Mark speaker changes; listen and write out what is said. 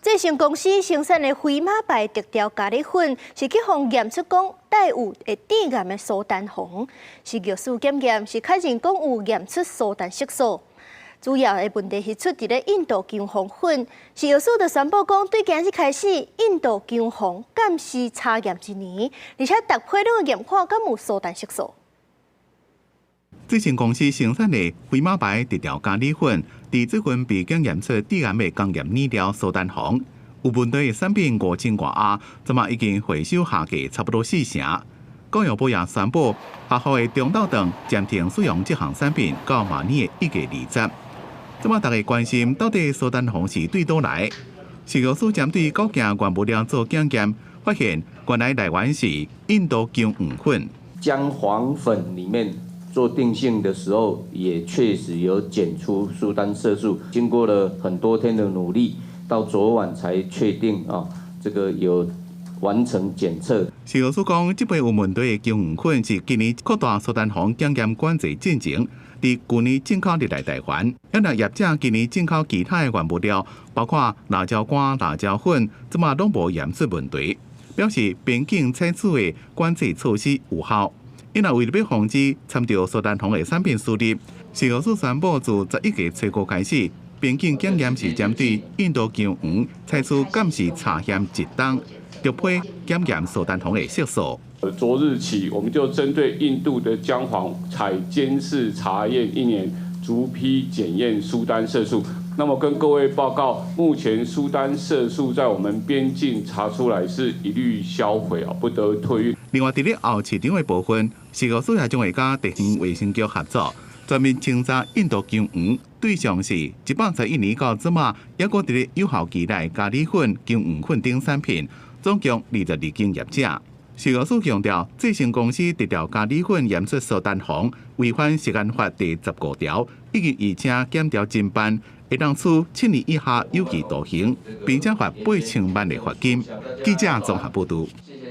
Speaker 1: 这间公司生产的飞马牌特调咖喱粉，是去互验出讲带有致癌的苏丹红，是药师检验是确认讲有验出苏丹色素。主要的问题是出伫咧印度姜黄粉，是药师就宣布讲，对今日开始，印度姜黄暂时查验1年，而且逐批都验看敢有苏丹色素。
Speaker 2: 这间公司生产的飞马牌特调咖喱粉，伫这份被检验出致癌的工业染料苏丹红，有问题的产品5000多盒，即马已经回收下架差不多4成。工业部也宣布，下号的中道等暂停使用这项产品到明年的1月20。即马大家关心到底苏丹红是对倒来？食药署针对各件原物料做检验，发现原来来源是印度姜黄粉。
Speaker 3: 姜黄粉里面做定性的时候，也确实有检出苏丹色素。经过了很多天的努力，到昨晚才确定这个有完成检测。
Speaker 2: 食药署讲，这杯有问题的姜黄粉是今年扩大苏丹红检验管制进程。伫去年进口入来台湾，因为业者今年进口其他的原物料，包括辣椒干、辣椒粉，即马拢无验出问题，表示边境采取的管制措施有效。因为为了要防止掺着苏丹红的产品输入，食药署宣布自11月初5开始，边境检验是针对印度姜黄采取暂时查验1档，逐批检验苏丹红的色素。
Speaker 4: 昨日起，我们就针对印度的姜黄采监视查验1年，逐批检验苏丹色素。那么跟各位报告，目前苏丹色素在我们边境查出来是一律销毁不得退运。
Speaker 2: 另外，伫咧后市场的部分，食药署也将会甲地方卫生局合作，专门清查印度姜黄，对象是131年到即马，抑搁伫咧有效期内咖喱粉、姜黄粉等产品，总共22间业者。食药署强调，这间公司特调咖喱粉验出苏丹红，违反食安法第15条，以及而且检调侦办，会当处7年以下有期徒刑，并且罚8000万的罚金。记者综合报道。